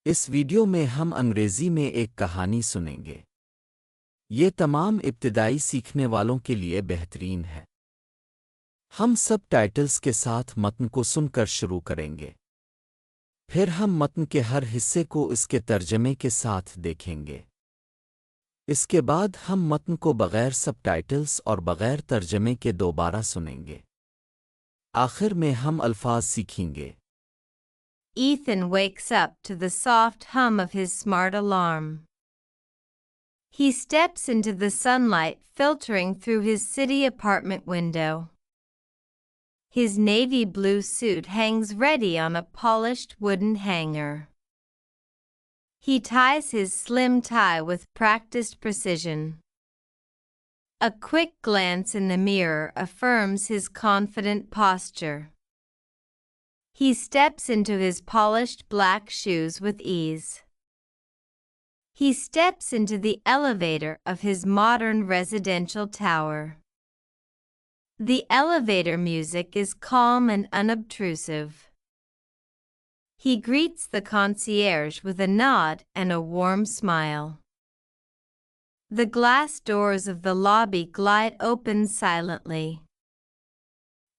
اس video میں ہم انگریزی میں ایک کہانی سنیں گے۔ یہ تمام ابتدائی سیکھنے والوں کے لیے بہترین ہے۔ ہم سب ٹائٹلز کے ساتھ متن کو سن کر شروع کریں گے۔ پھر ہم متن کے ہر حصے کو اس کے ترجمے کے ساتھ دیکھیں گے۔ اس کے بعد ہم متن کو بغیر سب ٹائٹلز اور بغیر ترجمے کے دوبارہ سنیں گے۔ آخر میں ہم الفاظ سیکھیں گے۔ Ethan wakes up to the soft hum of his smart alarm. He steps into the sunlight filtering through his city apartment window. His navy blue suit hangs ready on a polished wooden hanger. He ties his slim tie with practiced precision. A quick glance in the mirror affirms his confident posture. He steps into his polished black shoes with ease. He steps into the elevator of his modern residential tower. The elevator music is calm and unobtrusive. He greets the concierge with a nod and a warm smile. The glass doors of the lobby glide open silently.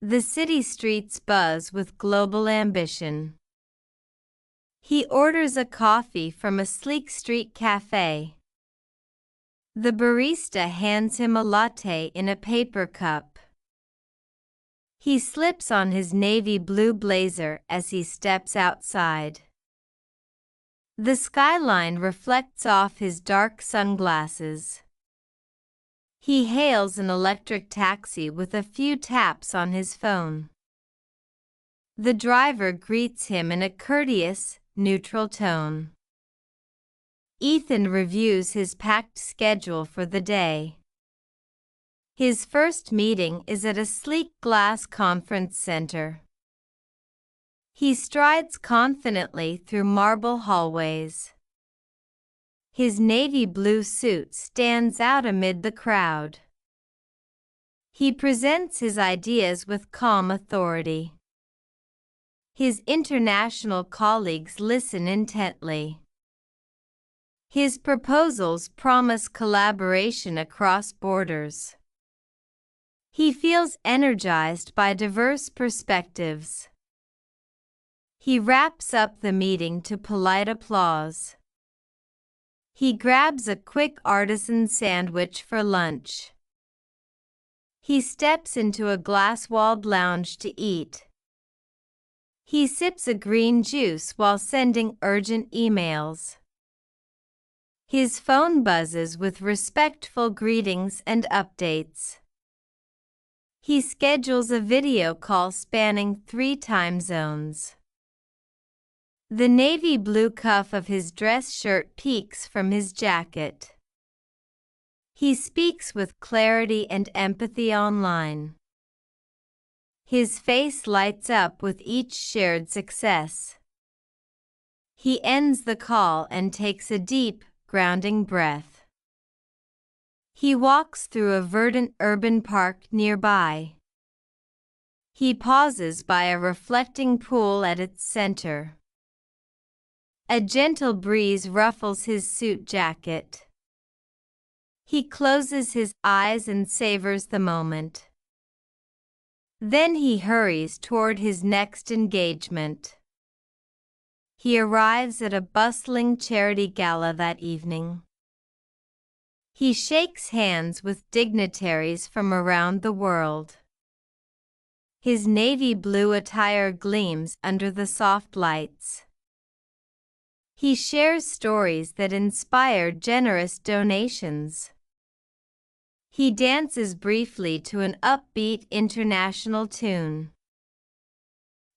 The city streets buzz with global ambition. He orders a coffee from a sleek street cafe. The barista hands him a latte in a paper cup. He slips on his navy blue blazer as he steps outside. The skyline reflects off his dark sunglasses. He hails an electric taxi with a few taps on his phone. The driver greets him in a courteous, neutral tone. Ethan reviews his packed schedule for the day. His first meeting is at a sleek glass conference center. He strides confidently through marble hallways. His navy blue suit stands out amid the crowd. He presents his ideas with calm authority. His international colleagues listen intently. His proposals promise collaboration across borders. He feels energized by diverse perspectives. He wraps up the meeting to polite applause. He grabs a quick artisan sandwich for lunch. He steps into a glass-walled lounge to eat. He sips a green juice while sending urgent emails. His phone buzzes with respectful greetings and updates. He schedules a video call spanning 3 time zones. The navy blue cuff of his dress shirt peeks from his jacket. He speaks with clarity and empathy online. His face lights up with each shared success. He ends the call and takes a deep, grounding breath. He walks through a verdant urban park nearby. He pauses by a reflecting pool at its center. A gentle breeze ruffles his suit jacket. He closes his eyes and savors the moment. Then he hurries toward his next engagement. He arrives at a bustling charity gala that evening. He shakes hands with dignitaries from around the world. His navy blue attire gleams under the soft lights. He shares stories that inspire generous donations. He dances briefly to an upbeat international tune.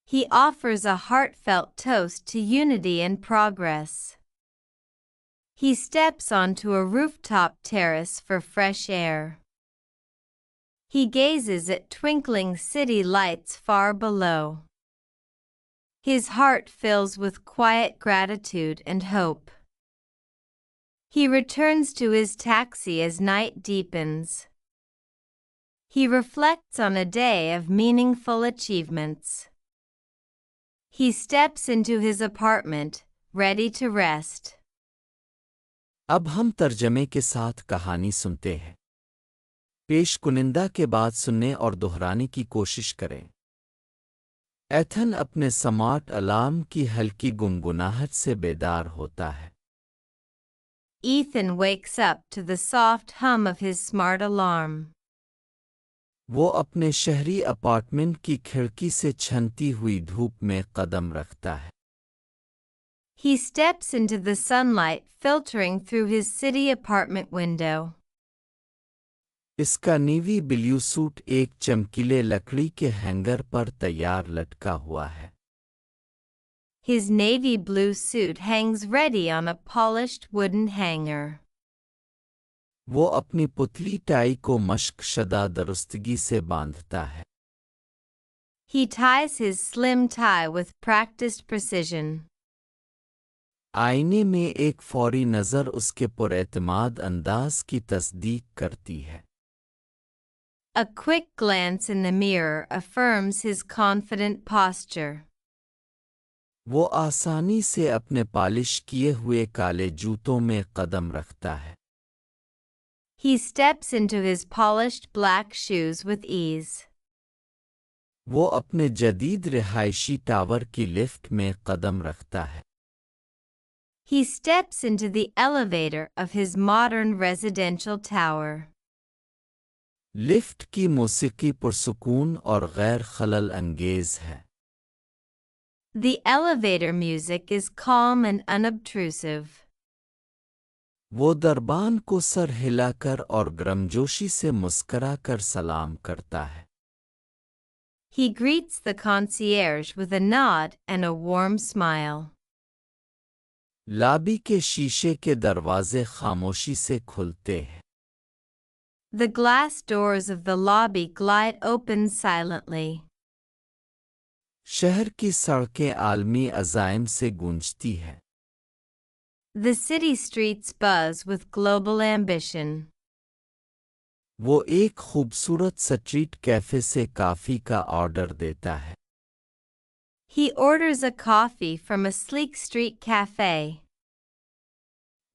He offers a heartfelt toast to unity and progress. He steps onto a rooftop terrace for fresh air. He gazes at twinkling city lights far below. His heart fills with quiet gratitude and hope. He returns to his taxi as night deepens. He reflects on a day of meaningful achievements. He steps into his apartment, ready to rest. اب ہم ترجمے کے ساتھ کہانی سنتے ہیں۔ پیش کنندہ کے بعد سننے اور دہرانے کی کوشش کریں۔ ایتھن اپنے سمارٹ الارم کی ہلکی گنگناہٹ سے بیدار ہوتا ہے۔ Ethan wakes up to the soft hum of his smart alarm. وہ اپنے شہری اپارٹمنٹ کی کھڑکی سے چھنتی ہوئی دھوپ میں قدم رکھتا ہے۔ He steps into the sunlight filtering through his city apartment window. اس کا نیوی بلیو سوٹ ایک چمکیلے لکڑی کے ہینگر پر تیار لٹکا ہوا ہے۔ His navy blue suit hangs ready on a polished wooden hanger. وہ اپنی پتلی ٹائی کو مشق شدہ درستگی سے باندھتا ہے۔ He ties his slim tie with practiced precision. آئینے میں ایک فوری نظر اس کے پراعتماد انداز کی تصدیق کرتی ہے۔ A quick glance in the mirror affirms his confident posture. وہ آسانی سے اپنے پالش کیے ہوئے کالے جوتوں میں قدم رکھتا ہے۔ He steps into his polished black shoes with ease. وہ اپنے جدید رہائشی ٹاور کی لفٹ میں قدم رکھتا ہے۔ He steps into the elevator of his modern residential tower. لفٹ کی موسیقی پرسکون اور غیر خلل انگیز ہے۔ The elevator music is calm and unobtrusive. وہ دربان کو سر ہلا کر اور گرمجوشی سے مسکرا کر سلام کرتا ہے۔ He greets the concierge with a nod and a warm smile. Lobby کے شیشے کے دروازے خاموشی سے کھلتے ہیں۔ The glass doors of the lobby glide open silently. شہر کی سڑکیں عالمی عزائم سے گونجتی ہیں۔ The city streets buzz with global ambition. وہ ایک خوبصورت سٹریٹ کیفے سے کافی کا آرڈر دیتا ہے۔ He orders a coffee from a sleek street cafe.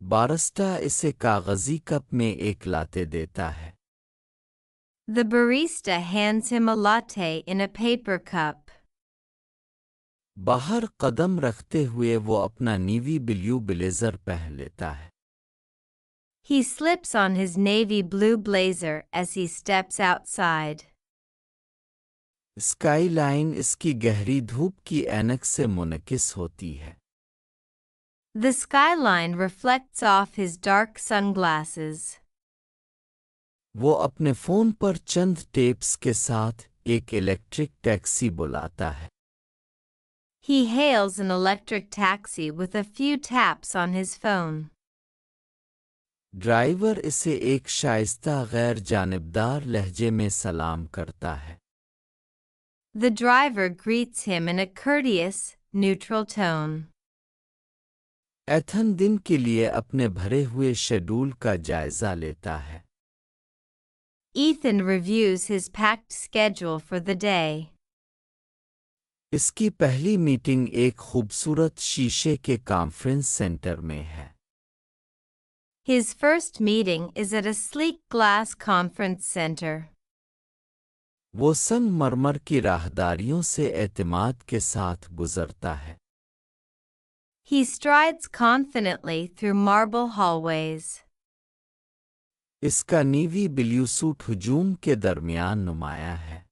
بارسٹا اسے کاغذی کپ میں ایک لاتے دیتا ہے۔ The barista hands him a latte in a paper cup. باہر قدم رکھتے ہوئے وہ اپنا نیوی بلیو بلیزر پہن لیتا ہے۔ He slips on his navy blue blazer as he steps outside. Skyline اس کی گہری دھوپ کی اینک سے منعکس ہوتی ہے۔ The skyline reflects off his dark sunglasses. وہ اپنے فون پر چند ٹیپس کے ساتھ ایک الیکٹرک ٹیکسی بلاتا ہے۔ He hails an electric taxi with a few taps on his phone. Driver اسے ایک شائستہ غیر جانبدار لہجے میں سلام کرتا ہے۔ The driver greets him in a courteous, neutral tone. Ethan دن کے لیے اپنے بھرے ہوئے شیڈول کا جائزہ لیتا ہے۔ Ethan reviews his packed schedule for the day. اس کی پہلی میٹنگ ایک خوبصورت شیشے کے کانفرنس سینٹر میں ہے۔ His first meeting is at a sleek glass conference center. وہ سنگ مرمر کی راہداریوں سے اعتماد کے ساتھ گزرتا ہے۔ He strides confidently through marble hallways. اس کا نیوی بلیو سوٹ ہجوم کے درمیان نمایاں ہے۔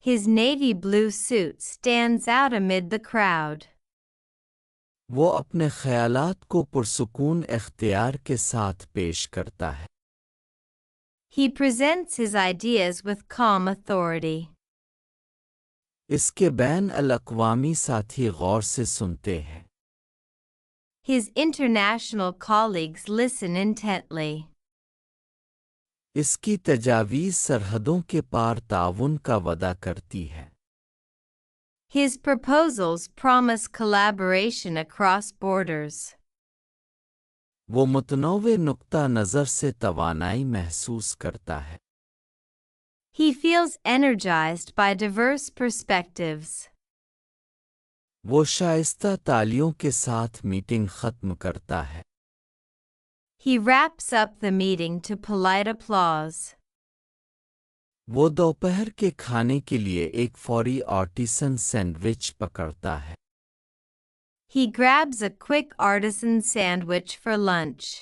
His navy blue suit stands out amid the crowd. وہ اپنے خیالات کو پرسکون اختیار کے ساتھ پیش کرتا ہے۔ He presents his ideas with calm authority. اس کے بین الاقوامی ساتھی غور سے سنتے ہیں۔ His international colleagues listen intently. اس کی تجاویز سرحدوں کے پار تعاون کا وعدہ کرتی ہے۔ His proposals promise collaboration across borders. وہ متنوع نقطہ نظر سے توانائی محسوس کرتا ہے۔ He feels energized by diverse perspectives. وہ شائستہ تالیوں کے ساتھ میٹنگ ختم کرتا ہے. He wraps up the meeting to polite applause. وہ دوپہر کے کھانے کے لیے ایک فوری آرٹیسن سینڈوچ پکڑتا ہے. He grabs a quick artisan sandwich for lunch.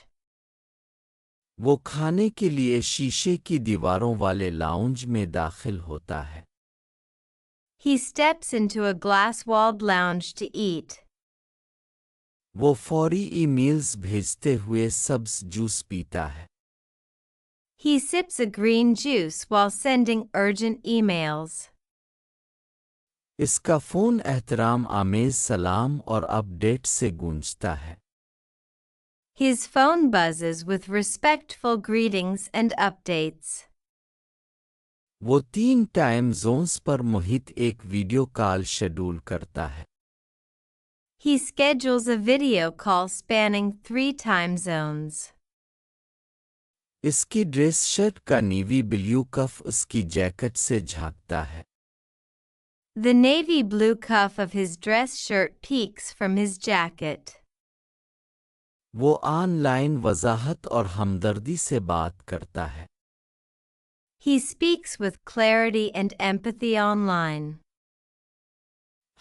وہ کھانے کے لیے شیشے کی دیواروں والے لاؤنج میں داخل ہوتا ہے. He steps into a glass-walled lounge to eat. وہ فوری ای میلز بھیجتے ہوئے سبز جوس پیتا ہے. He sips a green juice while sending urgent emails. اس کا فون احترام آمیز سلام اور اپ ڈیٹ سے گونجتا ہے. His phone buzzes with respectful greetings and updates. وہ 3 ٹائم زونز پر محیط ایک ویڈیو کال شیڈول کرتا ہے. He schedules a video call spanning 3 time zones. اس کی ڈریس شرٹ کا نیوی بلیو کف اس کی جیکٹ سے جھانکتا ہے. The navy blue cuff of his dress shirt peeks from his jacket. وہ آن لائن وضاحت اور ہمدردی سے بات کرتا ہے. He speaks with clarity and empathy online.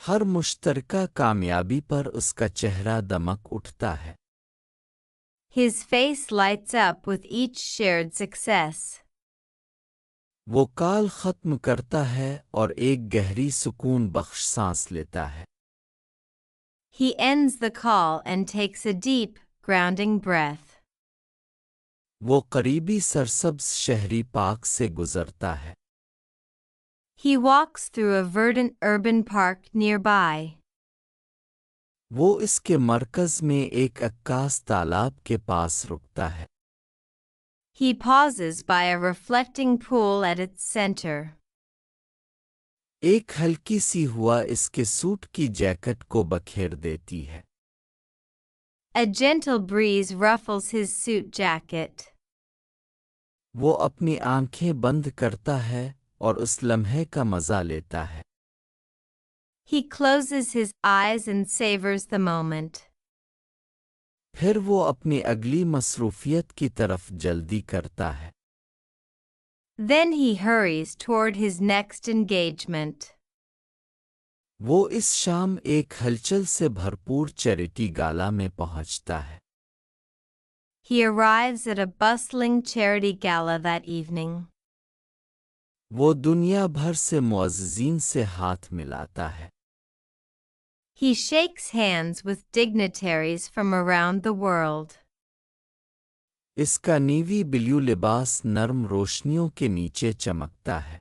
ہر مشترکہ کامیابی پر اس کا چہرہ دمک اٹھتا ہے. His face lights up with each shared success. وہ کال ختم کرتا ہے اور ایک گہری سکون بخش سانس لیتا ہے. He ends the call and takes a deep, grounding breath. وہ قریبی سرسبز شہری پارک سے گزرتا ہے. He walks through a verdant urban park nearby. وہ اس کے مرکز میں ایک عکاس تالاب کے پاس رکتا ہے. He pauses by a reflecting pool at its center. ایک ہلکی سی ہوا اس کے سوٹ کی جیکٹ کو بکھیر دیتی ہے. A gentle breeze ruffles his suit jacket. وہ اپنی آنکھیں بند کرتا ہے اور اس لمحے کا مزہ لیتا ہے. He closes his eyes and savors the moment. پھر وہ اپنی اگلی مصروفیت کی طرف جلدی کرتا ہے. Then he hurries toward his next engagement. وہ اس شام ایک ہلچل سے بھرپور چیریٹی گالا میں پہنچتا ہے. He arrives at a bustling charity gala that evening. وہ دنیا بھر سے معززین سے ہاتھ ملاتا ہے. He shakes hands with dignitaries from around the world. اس کا نیوی بلیو لباس نرم روشنیوں کے نیچے چمکتا ہے.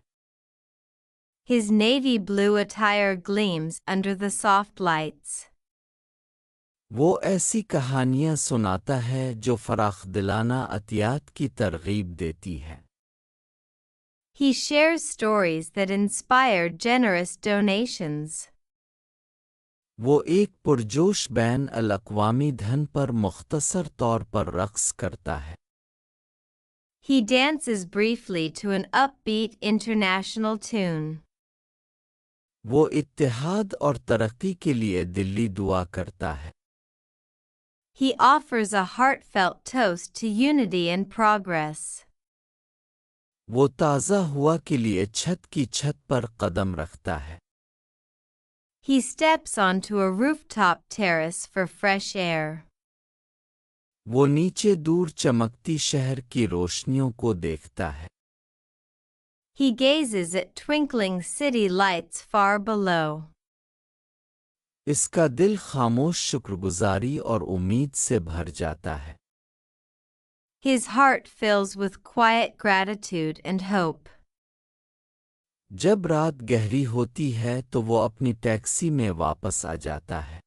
His navy blue attire gleams under the soft lights. وہ ایسی کہانیاں سناتا ہے جو فراخ دلانہ عطیات کی ترغیب دیتی ہے. He shares stories that inspire generous donations. وہ ایک پرجوش بین الاقوامی دھن پر مختصر طور پر رقص کرتا ہے. He dances briefly to an upbeat international tune. وہ اتحاد اور ترقی کے لیے دلی دعا کرتا ہے. He offers a heartfelt toast to unity and progress. وہ تازہ ہوا کے لیے چھت کی چھت پر قدم رکھتا ہے. He steps onto a rooftop terrace for fresh air. وہ نیچے دور چمکتی شہر کی روشنیوں کو دیکھتا ہے. He gazes at twinkling city lights far below. اس کا دل خاموش شکرگزاری اور امید سے بھر جاتا ہے. His heart fills with quiet gratitude and hope. جب رات گہری ہوتی ہے تو وہ اپنی ٹیکسی میں واپس آ جاتا ہے.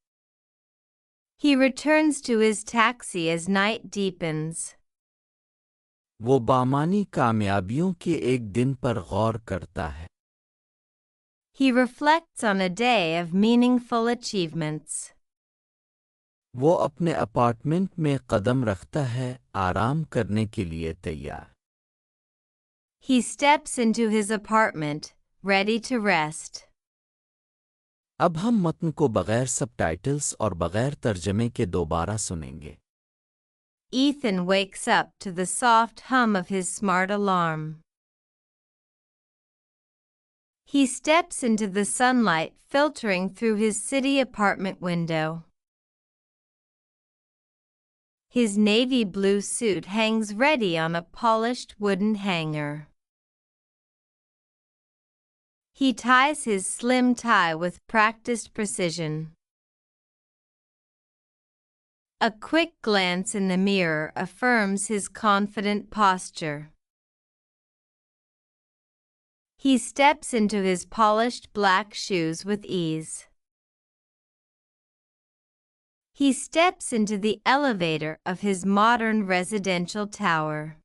He returns to his taxi as night deepens. وہ بامانی کامیابیوں کے ایک دن پر غور کرتا ہے. He reflects on a day of meaningful achievements. وہ اپنے اپارٹمنٹ میں قدم رکھتا ہے آرام کرنے کے لیے تیار. He steps into his apartment, ready to rest. اب ہم متن کو بغیر سب ٹائٹلز اور بغیر ترجمے کے دوبارہ سنیں گے۔ Ethan wakes up to the soft hum of his smart alarm. He steps into the sunlight filtering through his city apartment window. His navy blue suit hangs ready on a polished wooden hanger. He ties his slim tie with practiced precision. A quick glance in the mirror affirms his confident posture. He steps into his polished black shoes with ease. He steps into the elevator of his modern residential tower.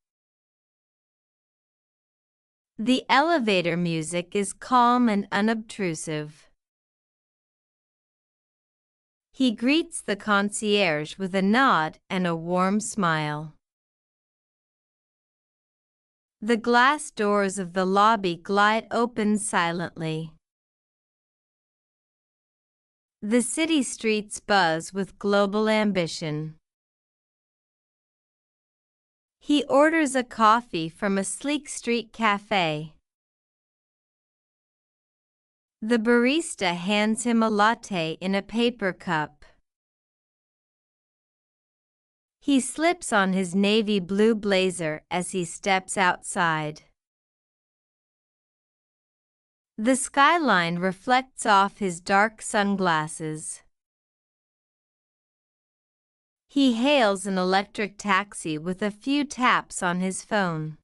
The elevator music is calm and unobtrusive. He greets the concierge with a nod and a warm smile. The glass doors of the lobby glide open silently. The city streets buzz with global ambition. He orders a coffee from a sleek street cafe. The barista hands him a latte in a paper cup. He slips on his navy blue blazer as he steps outside. The skyline reflects off his dark sunglasses. He hails an electric taxi with a few taps on his phone.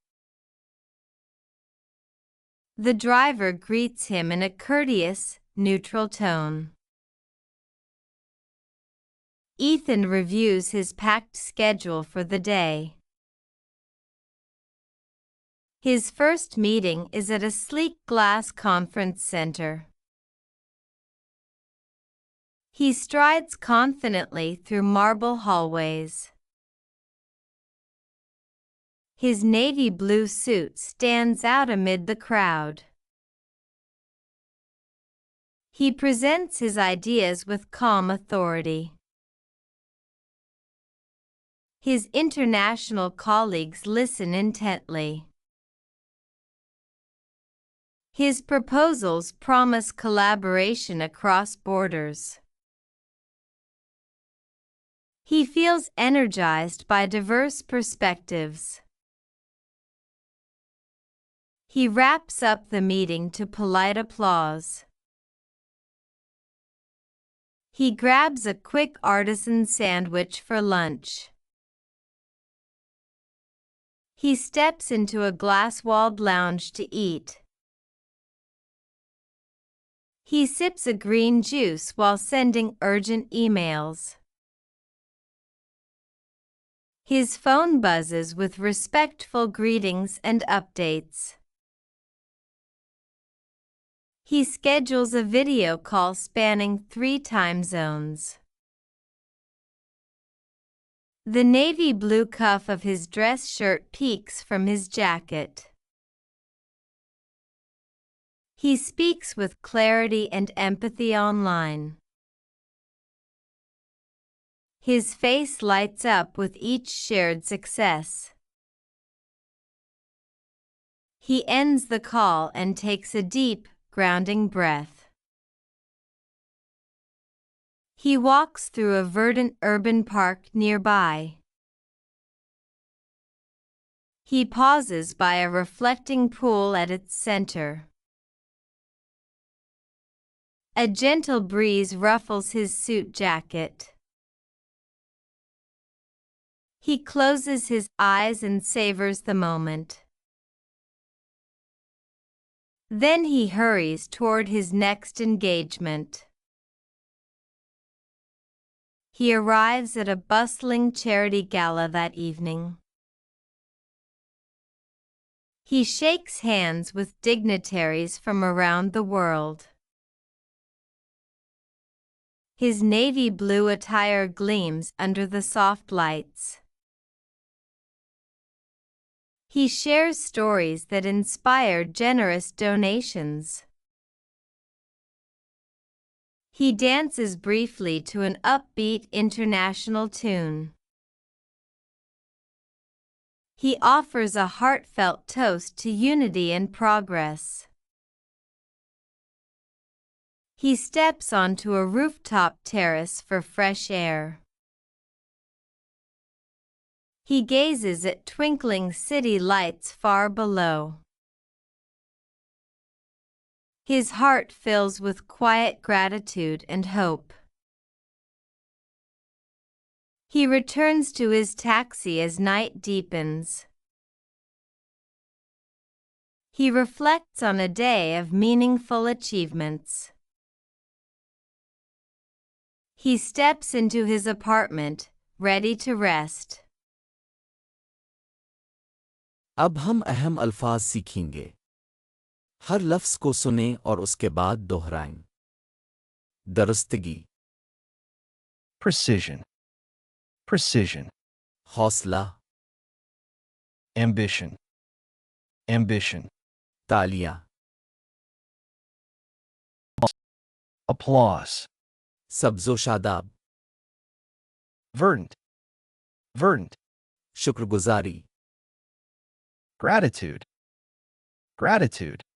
The driver greets him in a courteous, neutral tone. Ethan reviews his packed schedule for the day. His first meeting is at a sleek glass conference center. He strides confidently through marble hallways. His navy blue suit stands out amid the crowd. He presents his ideas with calm authority. His international colleagues listen intently. His proposals promise collaboration across borders. He feels energized by diverse perspectives. He wraps up the meeting to polite applause. He grabs a quick artisan sandwich for lunch. He steps into a glass-walled lounge to eat. He sips a green juice while sending urgent emails. His phone buzzes with respectful greetings and updates. He schedules a video call spanning 3 time zones. The navy blue cuff of his dress shirt peeks from his jacket. He speaks with clarity and empathy online. His face lights up with each shared success. He ends the call and takes a deep, grounding breath. He walks through a verdant urban park nearby. He pauses by a reflecting pool at its center. A gentle breeze ruffles his suit jacket. He closes his eyes and savors the moment. Then he hurries toward his next engagement. He arrives at a bustling charity gala that evening. He shakes hands with dignitaries from around the world. His navy blue attire gleams under the soft lights. He shares stories that inspire generous donations. He dances briefly to an upbeat international tune. He offers a heartfelt toast to unity and progress. He steps onto a rooftop terrace for fresh air. He gazes at twinkling city lights far below. His heart fills with quiet gratitude and hope. He returns to his taxi as night deepens. He reflects on a day of meaningful achievements. He steps into his apartment, ready to rest. اب ہم اہم الفاظ سیکھیں گے۔ ہر لفظ کو سنیں اور اس کے بعد دہرائیں۔ درستگی، Precision. Precision. حوصلہ، Ambition. Ambition. تالیاں، Applause. سبز و شاداب، Verdant. Verdant. شکر گزاری، Gratitude. Gratitude.